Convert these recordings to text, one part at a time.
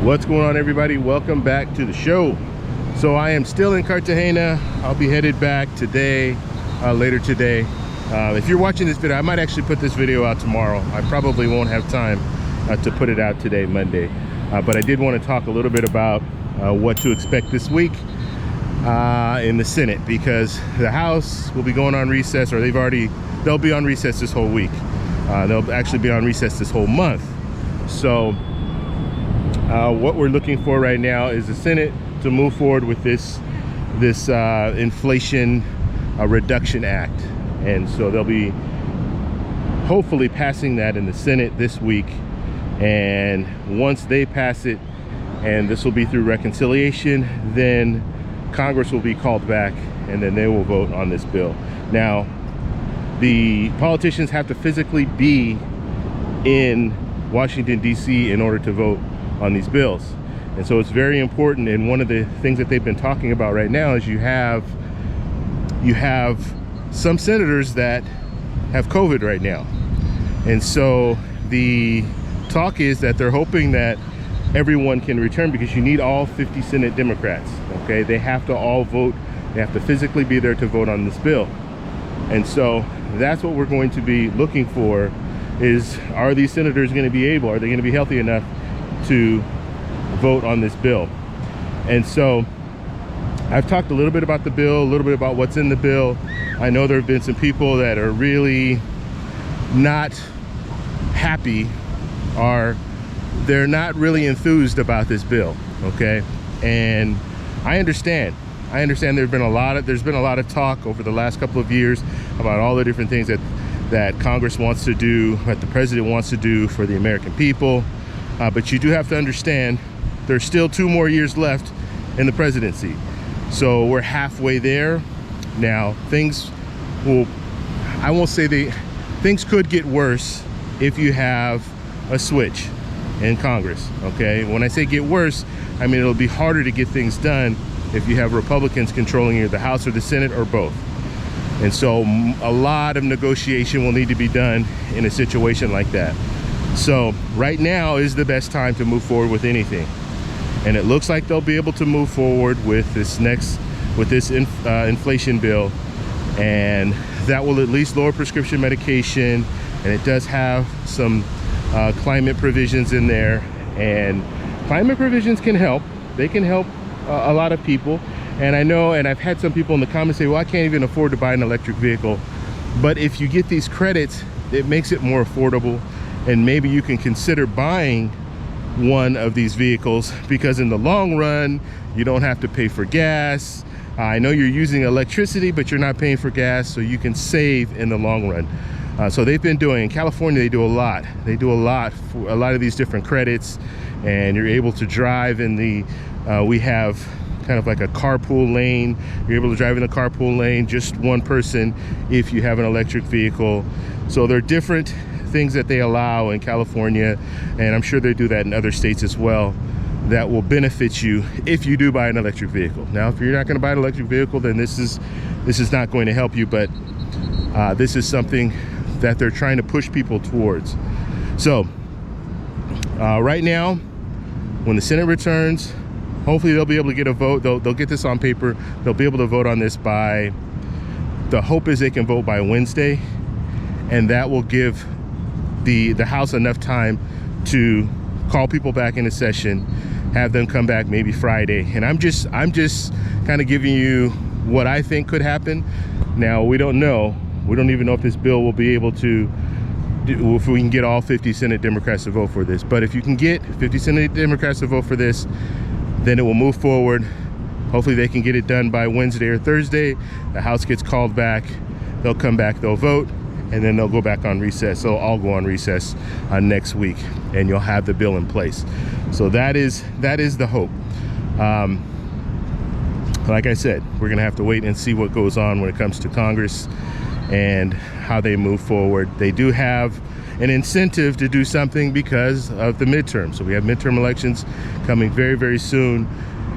What's going on, everybody? Welcome back to the show. So I am still in Cartagena. I'll be headed back today, later today. If you're watching this video, I might actually put this video out tomorrow. I probably won't have time to put it out today, Monday. But I did want to talk a little bit about what to expect this week in the Senate, because the House will be going on recess, or they'll be on recess this whole week. They'll actually be on recess this whole month. So what we're looking for right now is the Senate to move forward with this Inflation Reduction Act. And so they'll be hopefully passing that in the Senate this week. And once they pass it, and this will be through reconciliation, then Congress will be called back, and then they will vote on this bill. Now, the politicians have to physically be in Washington, D.C. in order to vote on these bills. And so it's very important, and one of the things that they've been talking about right now is you have some senators that have COVID right now. And so the talk is that they're hoping that everyone can return, because you need all 50 Senate Democrats, okay? They have to all vote. They have to physically be there to vote on this bill. And so that's what we're going to be looking for, is, are these senators going to be able, are they going to be healthy enough to vote on this bill? And so I've talked a little bit about the bill, a little bit about what's in the bill. I know there have been some people that are really not happy, or they're not really enthused about this bill, okay? And I understand there's been a lot of talk over the last couple of years about all the different things that Congress wants to do, that the president wants to do for the American people. But you do have to understand there's still 2 more years left in the presidency. So we're halfway there. Now, things could get worse if you have a switch in Congress, okay? When I say get worse, I mean it'll be harder to get things done if you have Republicans controlling either the House or the Senate, or both. And so a lot of negotiation will need to be done in a situation like that. So right now is the best time to move forward with anything. And it looks like they'll be able to move forward with this inflation bill, and that will at least lower prescription medication. And it does have some climate provisions in there, and climate provisions can help. They can help a lot of people. And I know, and I've had some people in the comments say, well, I can't even afford to buy an electric vehicle. But if you get these credits, it makes it more affordable, and maybe you can consider buying one of these vehicles, because in the long run you don't have to pay for gas. I know you're using electricity, but you're not paying for gas, so you can save in the long run. So they've been doing, in California, they do a lot for a lot of these different credits, and you're able to drive in the we have kind of like a carpool lane. You're able to drive in the carpool lane, just one person, if you have an electric vehicle. So there are different things that they allow in California, and I'm sure they do that in other states as well, that will benefit you if you do buy an electric vehicle. Now, if you're not going to buy an electric vehicle, then this is not going to help you, but this is something that they're trying to push people towards. So right now, when the Senate returns, hopefully they'll be able to get a vote. They'll get this on paper. They'll be able to vote on this by, the hope is they can vote by Wednesday, and that will give the House enough time to call people back into session, have them come back maybe Friday. And I'm just kind of giving you what I think could happen. Now, we don't know. We don't even know if this bill will be able to, if we can get all 50 Senate Democrats to vote for this. But if you can get 50 Senate Democrats to vote for this, then it will move forward. Hopefully they can get it done by Wednesday or Thursday. The House gets called back. They'll come back, they'll vote, and then they'll go back on recess. So I'll go on recess next week, and you'll have the bill in place. So that is the hope. Like I said, we're gonna have to wait and see what goes on when it comes to Congress and how they move forward. They do have an incentive to do something because of the midterm. So we have midterm elections coming very, very soon,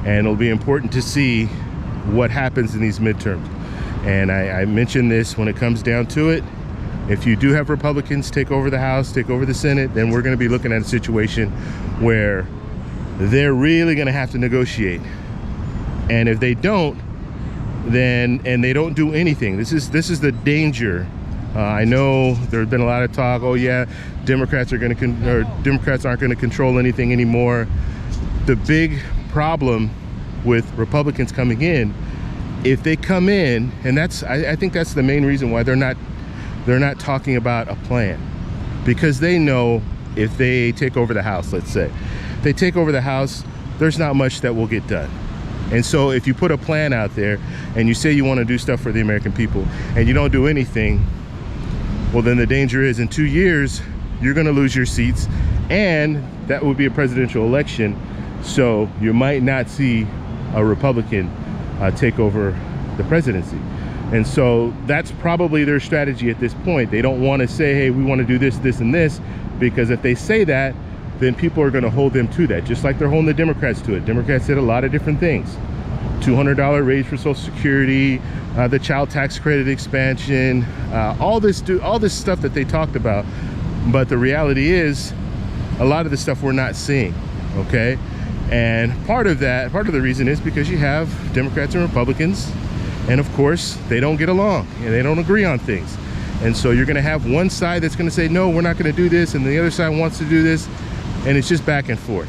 and it'll be important to see what happens in these midterms. And I mentioned this, when it comes down to it, if you do have Republicans take over the House, take over the Senate, then we're going to be looking at a situation where they're really going to have to negotiate. And if they don't, then, and they don't do anything, this is the danger. I know there's been a lot of talk, oh yeah, Democrats aren't going to control anything anymore. The big problem with Republicans coming in, if they come in, and that's, I think that's the main reason why they're not talking about a plan, because they know if they take over the House, let's say, if they take over the House, there's not much that will get done. And so if you put a plan out there and you say you want to do stuff for the American people and you don't do anything, well, then the danger is in 2 years, you're going to lose your seats, and that would be a presidential election. So you might not see a Republican take over the presidency. And so that's probably their strategy at this point. They don't want to say, hey, we want to do this, this, and this, because if they say that, then people are going to hold them to that, just like they're holding the Democrats to it. Democrats did a lot of different things. $200 raise for Social Security, the child tax credit expansion, all this stuff that they talked about. But the reality is, a lot of the stuff we're not seeing, okay? And part of the reason is because you have Democrats and Republicans, and of course, they don't get along and they don't agree on things. And so you're gonna have one side that's gonna say, no, we're not gonna do this, and the other side wants to do this, and it's just back and forth.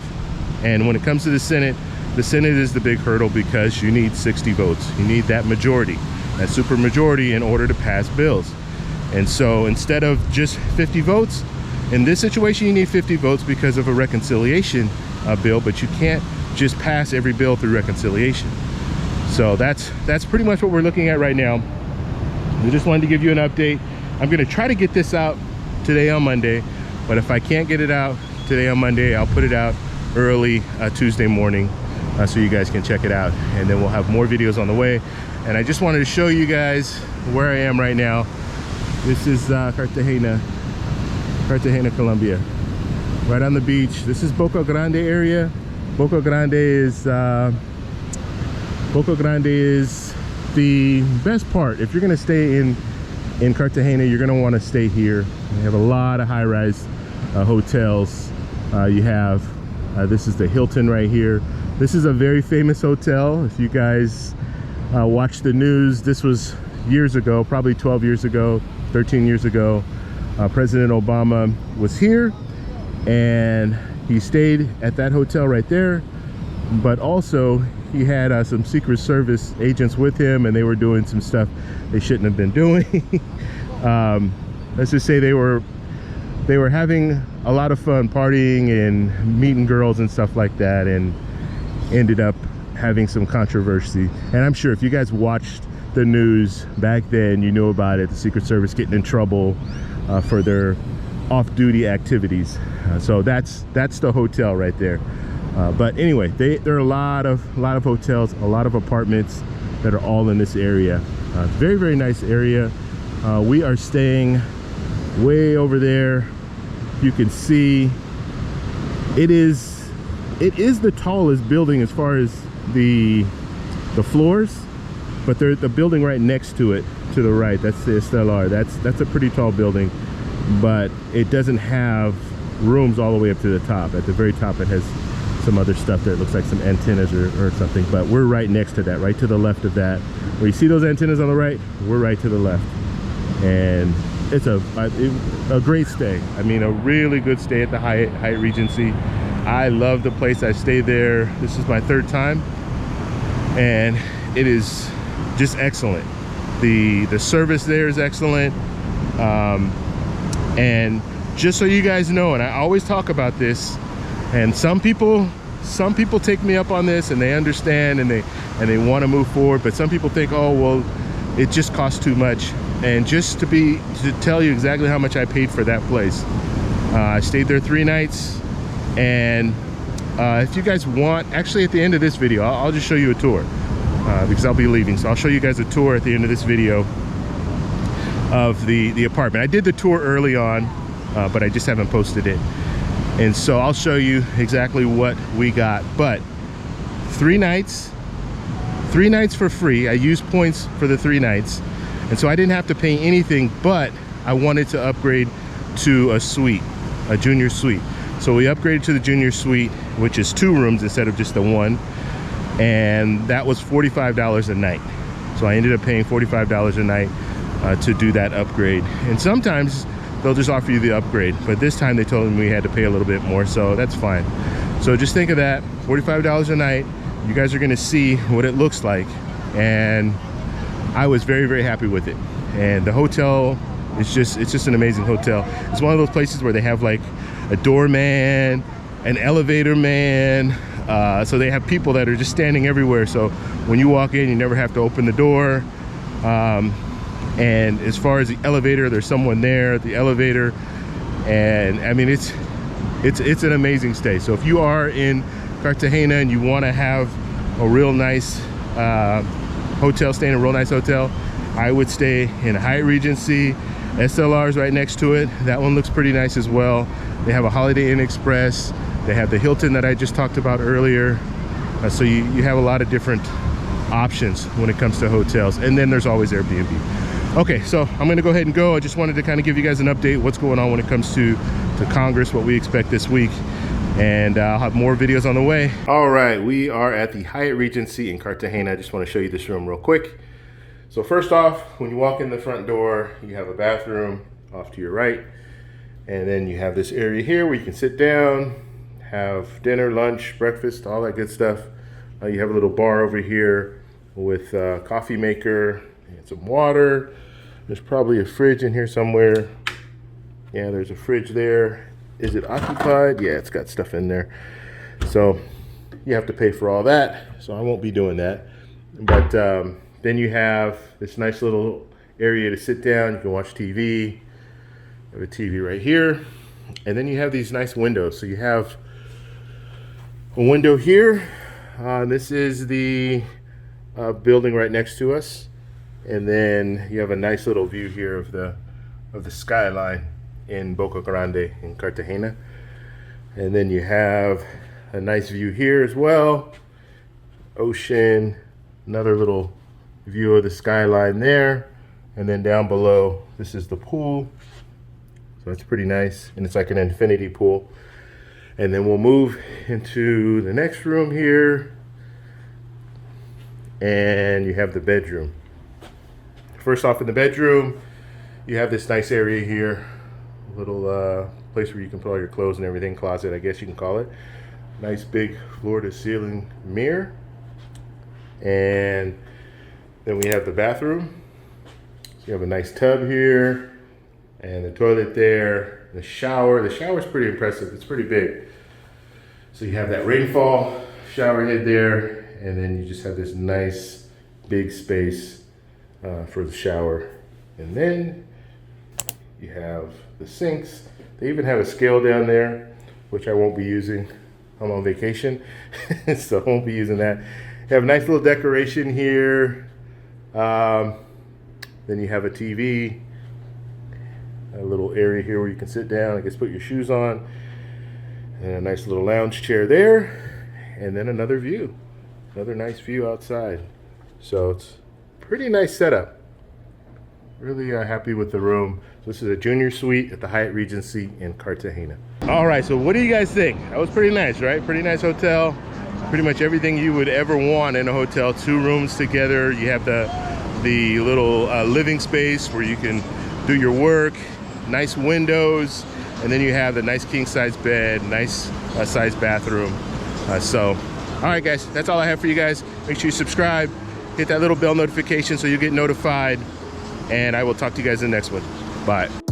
And when it comes to the Senate is the big hurdle, because you need 60 votes. You need that majority, that super majority, in order to pass bills. And so instead of just 50 votes, in this situation you need 50 votes because of a reconciliation bill, but you can't just pass every bill through reconciliation. So that's pretty much what we're looking at right now. I just wanted to give you an update. I'm gonna try to get this out today on Monday, but if I can't get it out today on Monday, I'll put it out early Tuesday morning, so you guys can check it out, and then we'll have more videos on the way. And I just wanted to show you guys where I am right now. This is Cartagena, Colombia, right on the beach. This is Boca Grande area. Boca Grande is the best part. If you're gonna stay in Cartagena, you're gonna want to stay here. We have a lot of high-rise hotels. You have this is the Hilton right here. This is a very famous hotel. If you guys watch the news, this was years ago, probably 12 years ago, 13 years ago. President Obama was here, and he stayed at that hotel right there. But also, he had some Secret Service agents with him, and they were doing some stuff they shouldn't have been doing. Let's just say they were having a lot of fun partying and meeting girls and stuff like that, and ended up having some controversy. And I'm sure if you guys watched the news back then, you know about it, the Secret Service getting in trouble for their off-duty activities. So that's the hotel right there. But anyway, there are a lot of hotels, a lot of apartments that are all in this area. Very, very nice area. We are staying way over there. You can see it is the tallest building as far as the floors, but there's the building right next to it to the right. That's the Ste D. That's a pretty tall building, but it doesn't have rooms all the way up to the top. At the very top, it has some other stuff there. It looks like some antennas or something, but we're right next to that, right to the left of that. Where you see those antennas on the right, we're right to the left. And it's a great stay. I mean, a really good stay at the Hyatt Regency. I love the place. I stayed there. This is my 3rd time, and it is just excellent. The service there is excellent. And just so you guys know, and I always talk about this, and some people take me up on this, and they understand, and they want to move forward, but some people think, oh well, it just costs too much. And just to tell you exactly how much I paid for that place, I stayed there 3 nights. And if you guys want, actually at the end of this video, I'll just show you a tour, because I'll be leaving, so I'll show you guys a tour at the end of this video of the apartment. I did the tour early on, but I just haven't posted it, and so I'll show you exactly what we got. But 3 nights for free. I used points for the 3 nights, and so I didn't have to pay anything, but I wanted to upgrade to a suite, a junior suite. So we upgraded to the junior suite, which is 2 rooms instead of just the 1, and that was $45 a night. So I ended up paying $45 a night to do that upgrade. And sometimes they'll just offer you the upgrade, but this time they told me we had to pay a little bit more, so that's fine. So just think of that, $45 a night. You guys are gonna see what it looks like, and I was very, very happy with it. And the hotel is just, it's just an amazing hotel. It's one of those places where they have like a doorman, an elevator man, so they have people that are just standing everywhere. So when you walk in, you never have to open the door. And as far as the elevator, there's someone there at the elevator. And I mean, it's an amazing stay. So if you are in Cartagena and you want to have a real nice hotel, stay in a real nice hotel, I would stay in a Hyatt Regency. SLR's right next to it. That one looks pretty nice as well. They have a Holiday Inn Express. They have the Hilton that I just talked about earlier. So you have a lot of different options when it comes to hotels. And then there's always Airbnb. Okay, so I'm gonna go ahead and go. I just wanted to kind of give you guys an update what's going on when it comes to Congress, what we expect this week. And I'll have more videos on the way. All right, we are at the Hyatt Regency in Cartagena. I just want to show you this room real quick. So first off, when you walk in the front door, you have a bathroom off to your right. And then you have this area here where you can sit down, have dinner, lunch, breakfast, all that good stuff. You have a little bar over here with a coffee maker and some water. There's probably a fridge in here somewhere. Yeah, there's a fridge there. Is it occupied? Yeah, it's got stuff in there. So you have to pay for all that. So I won't be doing that. But then you have this nice little area to sit down. You can watch TV. You have a TV right here. And then you have these nice windows. So you have a window here. This is the building right next to us. And then you have a nice little view here of the skyline in Boca Grande in Cartagena. And then you have a nice view here as well. Ocean, another little view of the skyline there. And then down below, this is the pool. So that's pretty nice. And it's like an infinity pool. And then we'll move into the next room here. And you have the bedroom. First off, in the bedroom, you have this nice area here. A little place where you can put all your clothes and everything, closet, I guess you can call it. Nice big floor-to-ceiling mirror. And then we have the bathroom. So you have a nice tub here, and the toilet there, the shower. The shower is pretty impressive. It's pretty big. So you have that rainfall shower head there, and then you just have this nice big space for the shower. And then you have the sinks. They even have a scale down there, which I won't be using. I'm on vacation, so I won't be using that. You have a nice little decoration here. Then you have a TV, a little area here where you can sit down, I guess put your shoes on, and a nice little lounge chair there, and then another view, another nice view outside. So it's a pretty nice setup. Really happy with the room. So this is a junior suite at the Hyatt Regency in Cartagena. All right, so what do you guys think? That was pretty nice, right? Pretty nice hotel. Pretty much everything you would ever want in a hotel. 2 rooms together. You have the little living space where you can do your work. Nice windows. And then you have the nice king size bed, nice size bathroom. So, all right guys, that's all I have for you guys. Make sure you subscribe, hit that little bell notification so you get notified. And I will talk to you guys in the next one. Bye.